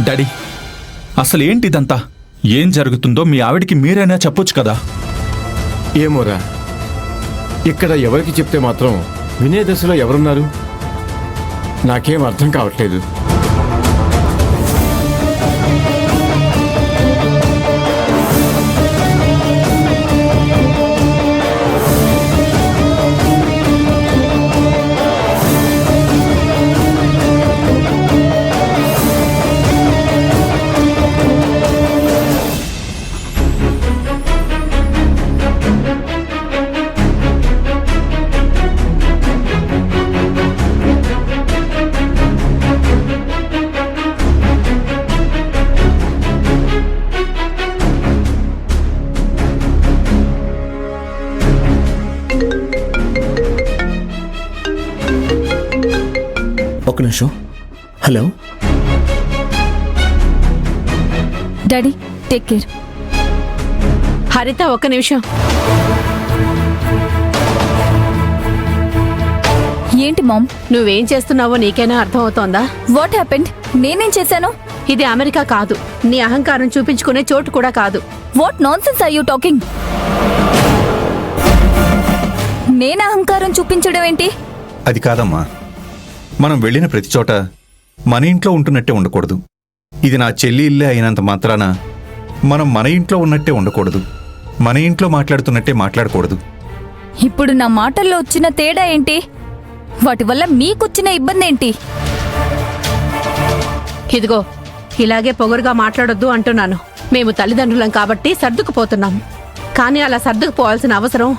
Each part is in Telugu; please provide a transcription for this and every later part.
డాడీ, అసలు ఏంటిదంతా? ఏం జరుగుతుందో మీ ఆవిడికి మీరైనా చెప్పొచ్చు కదా. ఏమోరా, ఇక్కడ ఎవరికి చెప్తే మాత్రం వినే దశలో ఎవరున్నారు? నాకేం అర్థం కావట్లేదు. ఒక నిమిషం. Hello daddy, take care. హరిత, ఒక్క నిమిషం. ఏంటి మామ్? నువ్వేం చేస్తున్నావో నీకైనా అర్థమవుతోందా? What happened? నేనేం చేశాను? ఇది అమెరికా కాదు, నీ అహంకారం చూపించుకునే చోటు కూడా కాదు. What nonsense are you talking? నేను అహంకారం చూపించడం ఏంటి? అది కాదమ్మా, మనం వెళ్ళిన ప్రతి చోట మన ఇంట్లో ఉంటున్నట్టే ఉండకూడదు. ఇది నా చెల్లి ఇల్లే అయినంత మాత్రాన మనం మన ఇంట్లో ఉన్నట్టే ఉండకూడదు. మన ఇంట్లో మాట్లాడుతున్నట్టే మాట్లాడకూడదు. ఇప్పుడు నా మాటల్లో వచ్చిన తేడా ఏంటి? వాటి వల్ల మీకొచ్చిన ఇబ్బంది ఏంటి? ఇదిగో, ఇలాగే పొగరుగా మాట్లాడొద్దు అంటున్నాను. మేము తల్లిదండ్రులం కాబట్టి సర్దుకుపోతున్నాం. కానీ అలా సర్దుకుపోవాల్సిన అవసరం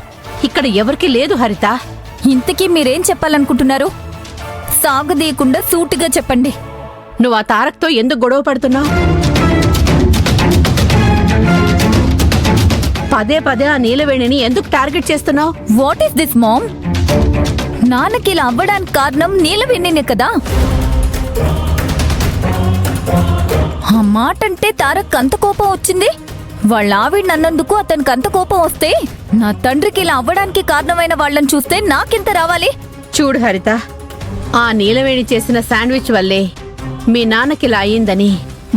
ఇక్కడ ఎవరికీ లేదు హరిత. ఇంతకీ మీరేం చెప్పాలనుకుంటున్నారు? సాగదీయకుండా సూటిగా చెప్పండి. నువ్వు ఆ తారక్తో ఎందుకు గొడవ పడుతున్నావు? పదే పదే ఆ నీలవేణిని ఎందుకు టార్గెట్ చేస్తున్నావు? What is this mom? నాన్నకి ఇలా అవ్వడానికి కారణం నీలవేణినే కదా. ఆ మాట అంటే తారక్ అంత కోపం వచ్చింది. వాళ్ళ ఆవిడ నన్నందుకు అతనికి అంత కోపం వస్తే నా తండ్రికి ఇలా అవ్వడానికి కారణమైన వాళ్ళని చూస్తే నాకెంత రావాలి? చూడు హరిత, ఆ నీలవేణి చేసిన శాండ్విచ్ వల్లే మీ నాన్నకిలా అయ్యిందని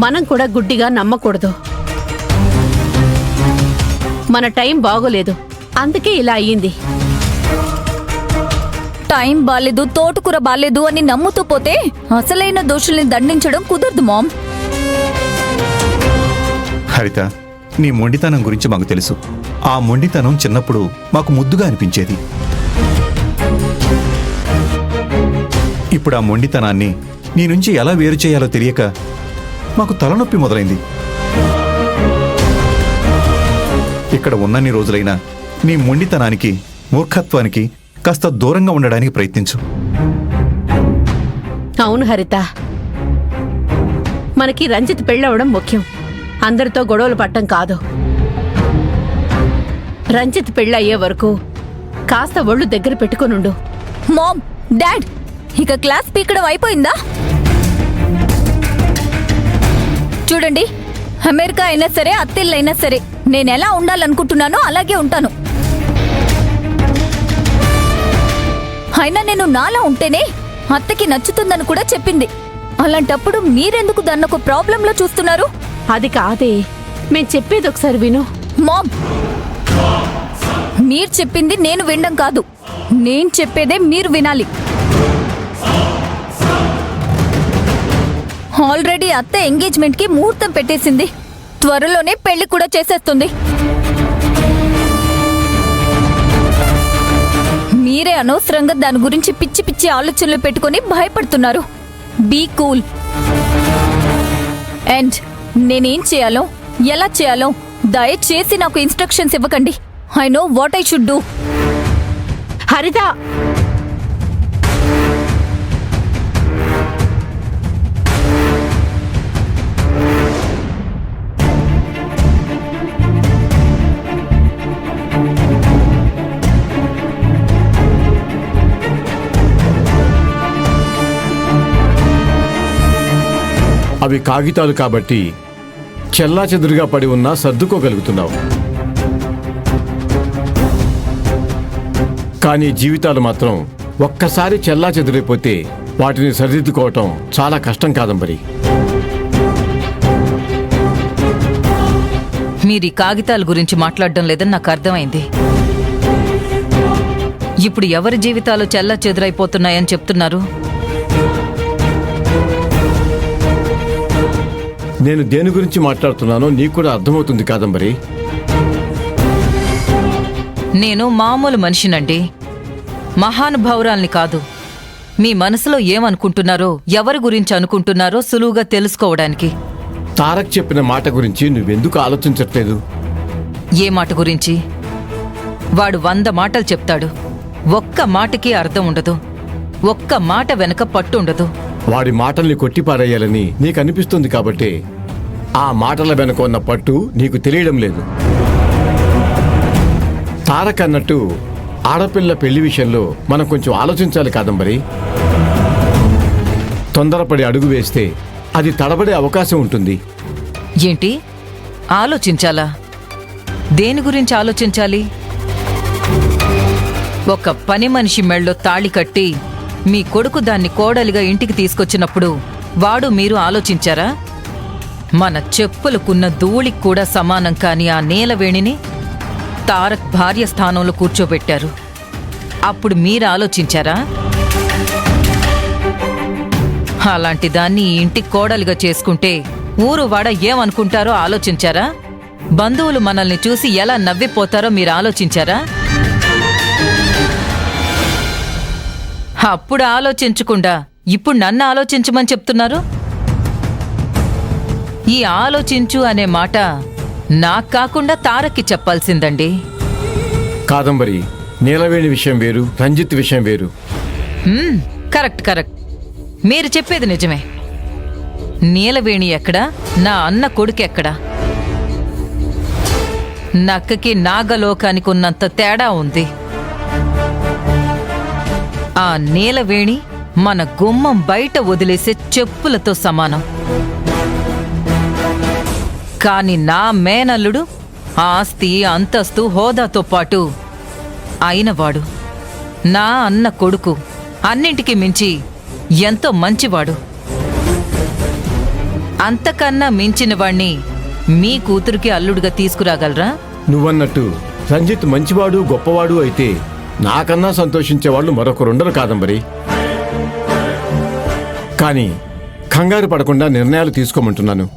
మనం కూడా గుడ్డిగా నమ్మకూడదు. మన టైం బాగోలేదు, అందుకే ఇలా అయ్యింది. టైం బాలేదు, తోటకూర బాలేదు అని నమ్ముతూ పోతే అసలైన దోషుల్ని దండించడం కుదరదు మామ్. హరిత, నీ మొండితనం గురించి మాకు తెలుసు. ఆ మొండితనం చిన్నప్పుడు మాకు ముద్దుగా అనిపించేది. ఇప్పుడు ఆ మొండితనాన్ని నీ నుంచి ఎలా వేరు చేయాలో తెలియక మాకు తలనొప్పి మొదలైంది. ఇక్కడ ఉన్నన్ని రోజులైనా నీ మొండితనానికి, మూర్ఖత్వానికి కాస్త దూరంగా ఉండడానికి ప్రయత్నించు. అవును హరిత, మనకి రంజిత్ పెళ్ళవడం ముఖ్యం, అందరితో గొడవలు పట్టం కాదు. రంజిత్ పెళ్ళయ్యే వరకు కాస్త ఒళ్ళు దగ్గర పెట్టుకునుండు. మామ్, డాడ్, ఇక క్లాస్ పీకడం అయిపోయిందా? చూడండి, అమెరికా అయినా సరే, అత్తిళ్ళైనా సరే, నేనెలా ఉండాలనుకుంటున్నానో అలాగే ఉంటాను. అయినా నేను నాలా ఉంటేనే అత్తకి నచ్చుతుందని కూడా చెప్పింది. అలాంటప్పుడు మీరెందుకు దాన్ని ఒక ప్రాబ్లంలో చూస్తున్నారు? అది కాదే, మేం చెప్పేది ఒకసారి విను. మామ్, మీరు చెప్పింది నేను వినడం కాదు, నేను చెప్పేదే మీరు వినాలి. ఆల్రెడీ అత్త ఎంగేజ్మెంట్ కి ముహూర్తం పెట్టేసింది. త్వరలోనే పెళ్లి కూడా చేసేస్తుంది. మీరే అనవసరంగా దాని గురించి పిచ్చి పిచ్చి ఆలోచనలు పెట్టుకుని భయపడుతున్నారు. Be cool. అండ్ నేనేం చేయాలో, ఎలా చేయాలో దయచేసి నాకు ఇన్స్ట్రక్షన్స్ ఇవ్వకండి. I know what I should do. హరిత, అవి కాగితాలు కాబట్టి చెల్లాచెదురుగా పడి ఉన్నా సర్దుకోగలుగుతున్నావు. కానీ జీవితాలు మాత్రం ఒక్కసారి చెల్లాచెదురైపోతే వాటిని సరిదిద్దుకోవటం చాలా కష్టం కాదంబరి. మీరీ కాగితాల గురించి మాట్లాడడం లేదని నాకు అర్థమైంది. ఇప్పుడు ఎవరి జీవితాలు చెల్లా చెదురైపోతున్నాయని చెప్తున్నారు? నేను దేని గురించి మాట్లాడుతున్నానో నీకు కూడా అర్థమవుతుంది కాదంబరి. నేను మామూలు మనిషినండి, మహానుభావురాల్ని కాదు. మీ మనసులో ఏమనుకుంటున్నారో, ఎవరి గురించి అనుకుంటున్నారో సులువుగా తెలుసుకోవడానికి. తారక్ చెప్పిన మాట గురించి నువ్వెందుకు ఆలోచించట్లేదు? ఏ మాట గురించి? వాడు 100 మాటలు చెప్తాడు, ఒక్క మాటకి అర్థం ఉండదు, ఒక్క మాట వెనక పట్టు ఉండదు. వాడి మాటల్ని కొట్టిపారేయాలని నీకు అనిపిస్తుంది కాబట్టి ఆ మాటల వెనుక ఉన్న పట్టు నీకు తెలియడం లేదు. తారక్ అన్నట్టు ఆడపిల్ల పెళ్లి విషయంలో మనం కొంచెం ఆలోచించాలి కాదంబరి. తొందరపడి అడుగు వేస్తే అది తడబడే అవకాశం ఉంటుంది. ఏంటి ఆలోచించాలా? దేని గురించి ఆలోచించాలి? ఒక పని మనిషి మెళ్ళో తాళి కట్టి మీ కొడుకు దాన్ని కోడలిగా ఇంటికి తీసుకొచ్చినప్పుడు వాడు మీరు ఆలోచించారా? మన చెప్పులకున్న ధూళికి కూడా సమానం కాని ఆ నీలవేణిని తారక్ భార్య స్థానంలో కూర్చోబెట్టారు. అప్పుడు మీరు ఆలోచించారా? అలాంటి దాన్ని ఈ ఇంటికి కోడలిగా చేసుకుంటే ఊరు వాడ ఏమనుకుంటారో ఆలోచించారా? బంధువులు మనల్ని చూసి ఎలా నవ్విపోతారో మీరు ఆలోచించారా? అప్పుడు ఆలోచించకుండా ఇప్పుడు నన్ను ఆలోచించమని చెప్తున్నారు. ఈ ఆలోచించు అనే మాట నాకు కాకుండా తారక్కి చెప్పాల్సిందండి. కాదంబరి, నీలవేణి విషయం వేరు, రంజిత్ విషయం వేరు. కరెక్ట్ కరెక్ట్, మీరు చెప్పేది నిజమే. నీలవేణి ఎక్కడా, నా అన్న కొడుకెక్కడా? నక్కకి నాగలోకానికి ఉన్నంత తేడా ఉంది. ఆ నీలవేణి మన గుమ్మం బయట వదిలేసే చెప్పులతో సమానం. కాని నా మేనల్లుడు ఆస్తి, అంతస్తు, హోదాతో పాటు అయినవాడు. నా అన్న కొడుకు అన్నింటికి మించి ఎంతో మంచివాడు. అంతకన్నా మించిన వాణ్ణి మీ కూతురికి అల్లుడుగా తీసుకురాగలరా? నువ్వన్నట్టు రంజిత్ మంచివాడు, గొప్పవాడు అయితే నాకన్నా సంతోషించే వాళ్ళు మరొకరుండరు కాదంబరి. కానీ కంగారు పడకుండా నిర్ణయాలు తీసుకోమంటున్నాను.